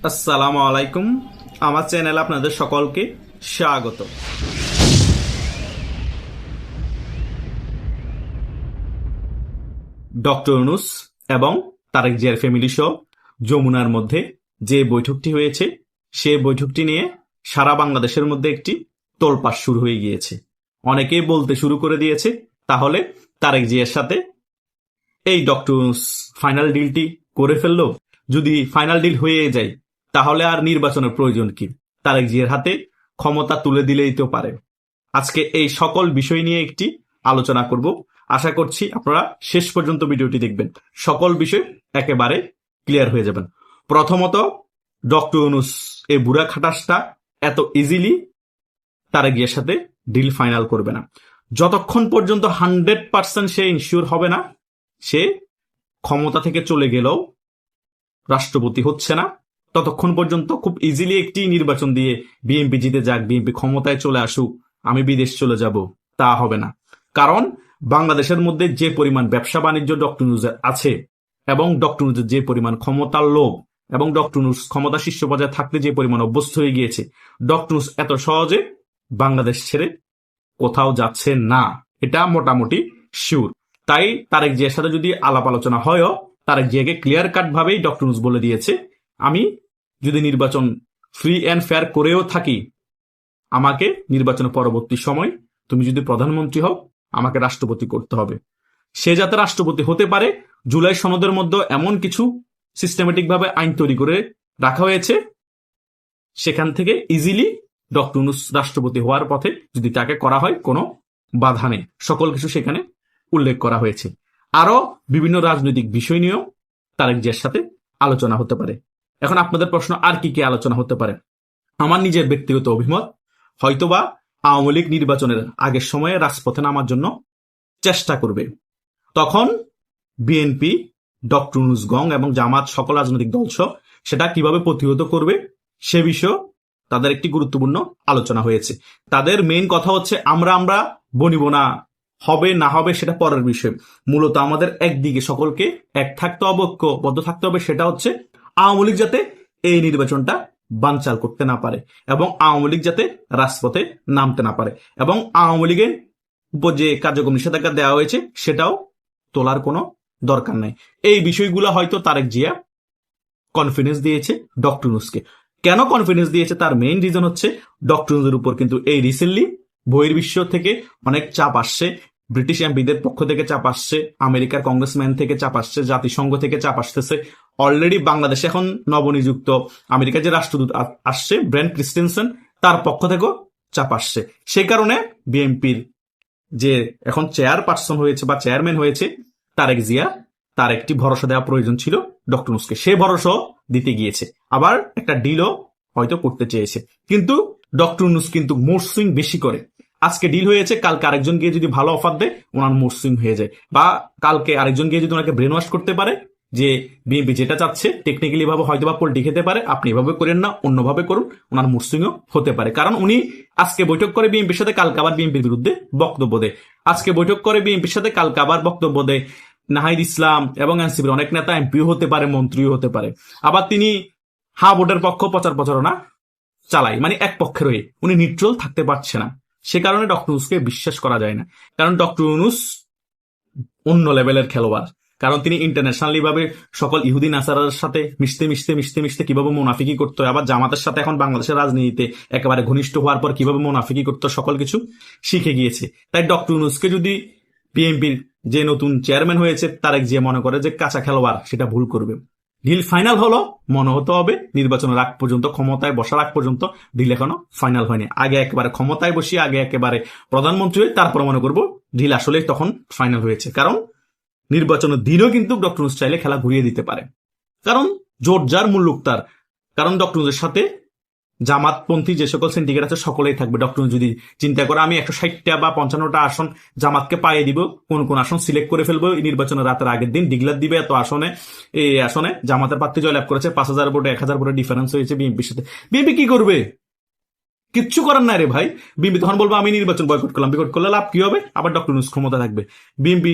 আসসালামু আলাইকুম। আমার চ্যানেলে আপনাদের সকলকে স্বাগত। ডক্টর ইউনূস এবং তারেক জিয়ার ফ্যামিলি সহ যমুনার মধ্যে যে বৈঠকটি হয়েছে, সে বৈঠকটি নিয়ে সারা বাংলাদেশের মধ্যে একটি তোলপাড় শুরু হয়ে গিয়েছে। অনেকেই বলতে শুরু করে দিয়েছে, তাহলে তারেক জিয়ার সাথে এই ডক্টর ইউনূস ফাইনাল ডিলটি করে ফেললো। যদি ফাইনাল ডিল হয়ে যায়, তাহলে আর নির্বাচনের প্রয়োজন কি? তারেক জিয়ার হাতে ক্ষমতা তুলে দিলেই তো পারে। আজকে এই সকল বিষয় নিয়ে একটি আলোচনা করব। আশা করছি আপনারা শেষ পর্যন্ত ভিডিওটি দেখবেন, সকল বিষয় একেবারে ক্লিয়ার হয়ে যাবেন। প্রথমত, ডক্টর ইউনূস এই বুড়া খাটাসটা এত ইজিলি তারেক জিয়ার সাথে ডিল ফাইনাল করবে না। যতক্ষণ পর্যন্ত 100% সে ইনশিওর হবে না সে ক্ষমতা থেকে চলে গেলেও রাষ্ট্রপতি হচ্ছে না, ততক্ষণ পর্যন্ত খুব ইজিলি একটি নির্বাচন দিয়ে বিএনপি জিতে যাক, বিএনপি ক্ষমতায় চলে আসুক, আমি বিদেশ চলে যাব, তা হবে না। কারণ বাংলাদেশের মধ্যে যে পরিমাণ ব্যবসা বাণিজ্য ডক্টর ইউনূসের আছে, এবং ডক্টর ইউনূসের যে পরিমাণ ক্ষমতার লোভ, এবং ডক্টর ইউনূস ক্ষমতা শীর্ষ পর্যায়ে থাকতে যে পরিমাণ অভ্যস্ত হয়ে গিয়েছে, ডক্টর ইউনূস এত সহজে বাংলাদেশ ছেড়ে কোথাও যাচ্ছে না, এটা মোটামুটি শিওর। তাই তারেক জিয়ার সাথে যদি আলাপ আলোচনা হয়ও, তারেক জিয়াকে ক্লিয়ার কাট ভাবেই ডক্টর ইউনূস বলে দিয়েছে, আমি যদি নির্বাচন ফ্রি অ্যান্ড ফেয়ার করেও থাকি, আমাকে নির্বাচনের পরবর্তী সময় তুমি যদি প্রধানমন্ত্রী হও, আমাকে রাষ্ট্রপতি করতে হবে। সে যাতে রাষ্ট্রপতি হতে পারে, জুলাই সনদের মধ্যে এমন কিছু সিস্টেমেটিক ভাবে আইন তৈরি করে রাখা হয়েছে, সেখান থেকে ইজিলি ডক্টর ইউনূস রাষ্ট্রপতি হওয়ার পথে যদি তাকে করা হয়, কোনো বাধা নেই। সকল কিছু সেখানে উল্লেখ করা হয়েছে। আরো বিভিন্ন রাজনৈতিক বিষয় নিয়েও তারেক জিয়ার সাথে আলোচনা হতে পারে। এখন আপনাদের প্রশ্ন, আর কি কি আলোচনা হতে পারে? আমার নিজের ব্যক্তিগত অভিমত, হয়তোবা আওয়ামী লীগ নির্বাচনের আগের সময়ে রাজপথে নামার জন্য চেষ্টা করবে। তখন বিএনপি, ডক্টর ইউনূস গং এবং জামাত সকল রাজনৈতিক দল সহ সেটা কিভাবে প্রতিহত করবে সে বিষয়ে তাদের একটি গুরুত্বপূর্ণ আলোচনা হয়েছে। তাদের মেইন কথা হচ্ছে, আমরা বনিব না, হবে না হবে সেটা পরের বিষয়। মূলত আমাদের একদিকে সকলকে এক থাকতে হবে, ঐক্যবদ্ধ থাকতে হবে। সেটা হচ্ছে আওয়ামী লীগ যাতে এই নির্বাচনটা বানচাল করতে না পারে, এবং আওয়ামী লীগ যাতে রাজপথে নামতে না পারে, এবং আওয়ামী লীগের উপর যে কার্যক্রম নিষেধাজ্ঞা দেওয়া হয়েছে সেটাও তোলার কোনো দরকার নাই। এই বিষয়গুলো হয়তো তারেক জিয়া কনফিডেন্স দিয়েছে ডক্টর ইউনূসকে। কেন কনফিডেন্স দিয়েছে? তার মেইন রিজন হচ্ছে, ডক্টর ইউনূসের উপর কিন্তু এই রিসেন্টলি বহির্বিশ্ব থেকে অনেক চাপ আসছে। ব্রিটিশ এমপিদের পক্ষ থেকে চাপ আসছে, আমেরিকার কংগ্রেসম্যান থেকে চাপ আসছে, জাতিসংঘ থেকে চাপ আসতেছে। অলরেডি বাংলাদেশে এখন নবনিযুক্ত আমেরিকার যে রাষ্ট্রদূত আসছে, ব্রেন্ট ক্রিস্টেনসেন, তার পক্ষ থেকেও চাপ আসছে। সেই কারণে বিএনপির যে এখন চেয়ারপারসন হয়েছে বা চেয়ারম্যান হয়েছে তারেক জিয়া, তার একটি ভরসা দেওয়া প্রয়োজন ছিল ডক্টর ইউনূসকে। সে ভরসা দিতে গিয়েছে, আবার একটা ডিলও হয়তো করতে চেয়েছে। কিন্তু ডক্টর ইউনূস কিন্তু মোড সুইং বেশি করে। আজকে ডিল হয়েছে, কালকে আরেকজন গিয়ে যদি ভালো অফার দেয়, ওনার মোড সুইং হয়ে যায়। বা কালকে আরেকজন গিয়ে যদি ওনাকে ব্রেন ওয়াশ করতে পারে যে বিএনপি যেটা চাচ্ছে টেকনিক্যালি ভাবে হয়তো বা পোল্টি খেতে পারে, আপনি এভাবে করেন না, অন্যভাবে করুন, ওনার মুড সুইংও হতে পারে। কারণ উনি আজকে বৈঠক করে বিএনপির সাথে, কালকে আবার বিএনপির বিরুদ্ধে বক্তব্য দেয়। আজকে বৈঠক করে বিএনপির সাথে, কালকে আবার বক্তব্য দেয় নাহিদ ইসলাম এবং এনসিপির অনেক নেতা, এমপিও হতে পারে, মন্ত্রীও হতে পারে। আবার তিনি ভোটের পক্ষ প্রচারণা চালায়, মানে এক পক্ষের হয়ে। উনি নিউট্রাল থাকতে পারছে না। সে কারণে ডক্টর ইউনূসকে বিশ্বাস করা যায় না। কারণ ডক্টর ইউনূস অন্য লেভেলের খেলোয়াড়। কারণ তিনি ইন্টারন্যাশনালি ভাবে সকল ইহুদি নাসারার সাথে মিশতে কিভাবে মুনাফিকি করতে হয়, আবার জামাতের সাথে এখন বাংলাদেশের রাজনীতিতে একেবারে ঘনিষ্ঠ হওয়ার পর কিভাবে মুনাফিকি করতে সকল কিছু শিখে গিয়েছে। তাই ডক্টর ইউনূসকে যদি বিএনপির যে নতুন চেয়ারম্যান হয়েছে তারেক জিয়া মনে করে যে কাঁচা খেলোয়াড়, সেটা ভুল করবে। ডিল ফাইনাল হলো, মনে হতে হবে নির্বাচনের আগ পর্যন্ত, ক্ষমতায় বসার আগ পর্যন্ত ডিল এখনো ফাইনাল হয়নি। আগে একেবারে ক্ষমতায় বসিয়ে, আগে একেবারে প্রধানমন্ত্রী হয়ে তারপর মনে করবো ডিল আসলে তখন ফাইনাল হয়েছে। কারণ নির্বাচনের দিনও কিন্তু ডক্টর ইউনূস চাইলে খেলা ঘুরিয়ে দিতে পারে। কারণ জোট যার মুল্লুক তার। কারণ ডক্টর ইউনূসের সাথে জামাতপন্থী যে সকল সিন্ডিকেট আছে সকলেই থাকবে। ডক্টর ইউনূস যদি চিন্তা করে আমি 160টা বা 55টা আসন জামাতকে পাইয়ে দিব, কোন কোন আসন সিলেক্ট করে ফেলবো, নির্বাচনের রাতের আগের দিন ডিক্লেয়ার দিবে, এত আসনে, এই আসনে জামাতের প্রার্থী জয়লাভ করেছে, 5000 ভোটে 1000 ভোটের ডিফারেন্স হয়েছে বিএনপির সাথে। বিএনপি কি করবে? কিচ্ছু করার নাই রে ভাই। বিএনপি তখন বলবো আমি নির্বাচন বয়কট করলাম। বয়কট করলে লাভ কি হবে? আবার ডক্টর ইউনূস ক্ষমতা থাকবে। বিএনপি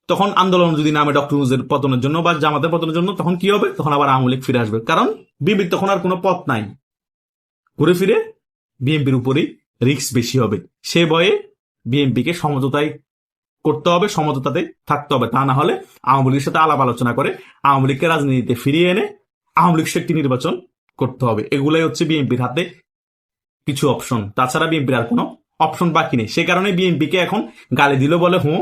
তখন আন্দোলন যদি নামে ডক্টর ইউনূসের পতনের জন্য বা জামাতের পতনের জন্য, তখন কি হবে? তখন আবার আওয়ামী লীগ ফিরে আসবে, কারণ বিএনপির তখন আর কোনো পথ নাই। ঘুরে ফিরে বিএনপির উপরেই রিস্ক বেশি হবে। সে ভয়ে বিএনপিকে সমঝোতায় করতে হবে, সমঝোতাতে থাকতে হবে। তা না হলে আওয়ামী লীগের সাথে আলাপ আলোচনা করে আওয়ামী লীগকে রাজনীতিতে ফিরিয়ে এনে আওয়ামী লীগ একটি নির্বাচন করতে হবে। এগুলাই হচ্ছে বিএনপির হাতে কিছু অপশন। তাছাড়া বিএনপির আর কোনো অপশন বাকি নেই। সে কারণে বিএনপিকে এখন গালি দিলেও বলে হোঁ,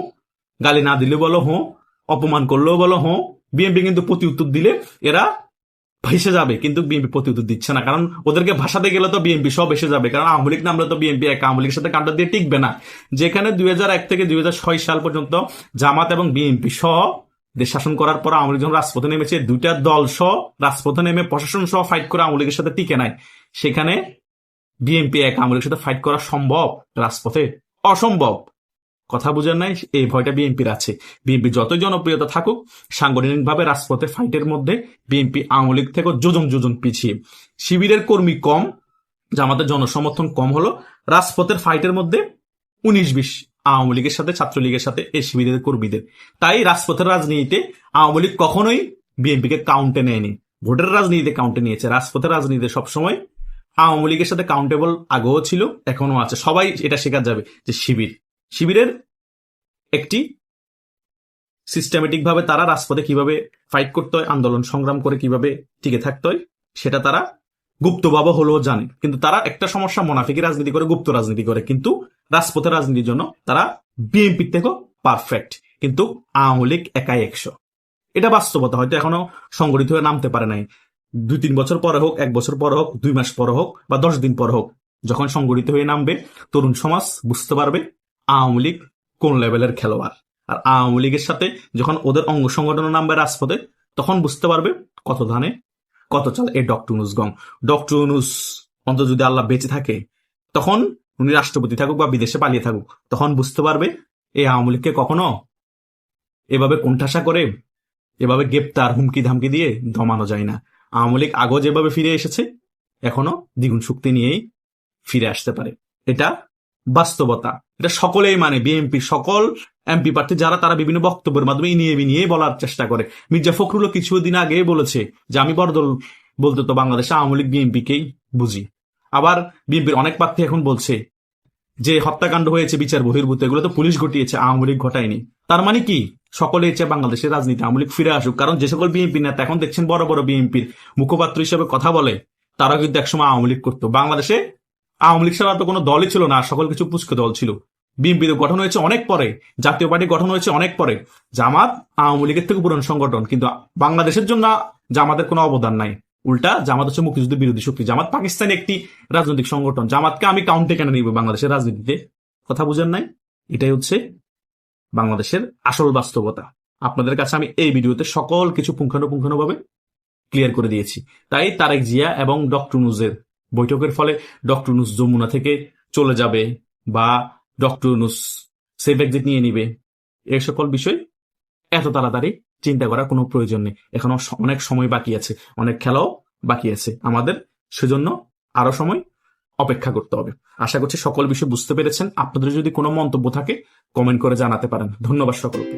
গালি না দিলেও বলো হোঁ, অপমান করলেও বলো হোঁ। বিএনপি কিন্তু প্রতি উত্তর দিলে এরা ভেসে যাবে, কিন্তু বিএনপি প্রতি উত্তর দিচ্ছে না, কারণ ওদেরকে ভাষাতে গেলে তো বিএনপি সব এসে যাবে। কারণ আওয়ামী লীগ নামলে তো বিএনপি এক, আওয়ামী লীগের সাথে কাণ্ড দিয়ে টিকবে না। যেখানে 2001 থেকে 2006 সাল পর্যন্ত জামাত এবং বিএনপি সহ দেশ শাসন করার পর আওয়ামী লীগ যখন রাজপথে নেমেছে, দুইটা দল সহ রাজপথে নেমে প্রশাসন সহ ফাইট করে আওয়ামী লীগের সাথে টিকে নাই। সেখানে বিএনপি এক, আওয়ামী লীগের সাথে ফাইট করা সম্ভব? রাজপথে অসম্ভব। কথা বুঝেন নাই? এই ভয়টা বিএনপির আছে। বিএনপি যতই জনপ্রিয়তা থাকুক, সাংগঠনিকভাবে রাজপথে ফাইটের মধ্যে বিএনপি আওয়ামী লীগ থেকে যোজন যোজন পিছিয়ে। শিবিরের কর্মী কম, জামাতের জনসমর্থন কম হলো, রাজপথের ফাইটের মধ্যে 19-20 আওয়ামী লীগের সাথে, ছাত্রলীগের সাথে এই শিবিরের কর্মীদের। তাই রাজপথের রাজনীতিতে আওয়ামী লীগ কখনোই বিএনপিকে কাউন্টে নেয়নি। ভোটের রাজনীতিতে কাউন্টে নিয়েছে, রাজপথের রাজনীতিতে সবসময় আওয়ামী লীগের সাথে কাউন্টেবল আগেও ছিল, এখনো আছে। সবাই এটা শেখা যাবে যে শিবিরের একটি সিস্টেমেটিক ভাবে তারা রাজপথে কিভাবে ফাইট করতে হয়, আন্দোলন সংগ্রাম করে কিভাবে টিকে থাকতে হয়, সেটা তারা গুপ্তভাবে হলেও জানে। কিন্তু তারা একটা সমস্যা, মোনাফিকি রাজনীতি করে, গুপ্ত রাজনীতি করে, কিন্তু রাজপথের রাজনীতির জন্য তারা বিএনপির থেকেও পারফেক্ট। কিন্তু আওয়ামী লীগ একাই 100। এটা বাস্তবতা। হয়তো এখনো সংগঠিত হয়ে নামতে পারে নাই। 2-3 বছর পরে হোক, 1 বছর পরে হোক, 2 মাস পরে হোক, বা 10 দিন পরে হোক, যখন সংগঠিত হয়ে নামবে, তরুণ সমাজ বুঝতে পারবে আওয়ামী লীগ কোন লেভেলের খেলোয়াড়। আর আওয়ামী লীগের সাথে যখন ওদের অঙ্গ সংগঠন নামবে রাজপথে, তখন বুঝতে পারবে কত ধানে কত চাল। এই ডক্টর ইউনূস গং। ডক্টর ইউনূস অন্তত যদি আল্লাহ বেঁচে থাকে, তখন উনি রাষ্ট্রপতি থাকুক বা বিদেশে পালিয়ে থাকুক, তখন বুঝতে পারবে এই আওয়ামী লীগকে কখনো এভাবে কোণঠাসা করে, এভাবে গ্রেপ্তার, হুমকি ধামকি দিয়ে দমানো যায় না। আওয়ামী লীগ আগেও যেভাবে ফিরে এসেছে, এখনো দ্বিগুণ শক্তি নিয়েই ফিরে আসতে পারে। এটা বাস্তবতা। এটা সকলেই মানে, বিএনপি সকল এমপি প্রার্থী যারা, তারা বিভিন্ন বক্তব্যের মাধ্যমে নিয়ে বলার চেষ্টা করে। মির্জা ফখরুলও কিছুদিন আগে বলেছে যে আমি বড়দল বলতে তো বাংলাদেশে আওয়ামী লীগ বিএনপিকেই বুঝি। আবার বিএনপির অনেক প্রার্থী এখন বলছে যে হত্যাকাণ্ড হয়েছে বিচার বহির্ভূত, এগুলো তো পুলিশ ঘটিয়েছে, আওয়ামী লীগ ঘটায়নি। তার মানে কি? সকলে চায় বাংলাদেশের রাজনীতি আওয়ামী লীগ ফিরে আসুক। কারণ যে সকল বিএনপি নেতা এখন দেখছেন বড় বড় বিএনপির মুখপাত্র হিসেবে কথা বলে, তারা কিন্তু একসময় আওয়ামী লীগ করতো। বাংলাদেশে আওয়ামী লীগ ছাড়া তো কোনো দলই ছিল না, সকল কিছু পুষ্ক দল ছিল। বিএনপি গঠন হয়েছে অনেক পরে, জাতীয় পার্টি গঠন হয়েছে অনেক পরে। জামাত আওয়ামী লীগের থেকে পুরনো সংগঠন, কিন্তু বাংলাদেশের জন্য জামাতের কোনো অবদান নাই। উল্টা জামাত হচ্ছে মুক্তিযুদ্ধ বিরোধী শক্তি। জামাত পাকিস্তানি একটি রাজনৈতিক সংগঠন। জামাতকে আমি কাউন্টে কেন নিব বাংলাদেশের রাজনীতিতে? কথা বুঝেন নাই? এটাই হচ্ছে বাংলাদেশের আসল বাস্তবতা। আপনাদের কাছে আমি এই ভিডিওতে সকল কিছু পুঙ্খানুপুঙ্খানুভাবে ক্লিয়ার করে দিয়েছি। তাই তারেক জিয়া এবং ডক্টর ইউনূসের বৈঠকের ফলে ডক্টর ইউনূস যমুনা থেকে চলে যাবে বা ডক্টর ইউনূস সেফ এক্সিট নিয়ে নিবে, এই সকল বিষয় এত তাড়াতাড়ি চিন্তা করার কোনো প্রয়োজন নেই। এখনো অনেক সময় বাকি আছে, অনেক খেলাও বাকি আছে আমাদের। সেজন্য আরো সময় অপেক্ষা করতে হবে। আশা করছি সকল বিষয় বুঝতে পেরেছেন। আপনাদের যদি কোনো মন্তব্য থাকে কমেন্ট করে জানাতে পারেন। ধন্যবাদ সকলকে।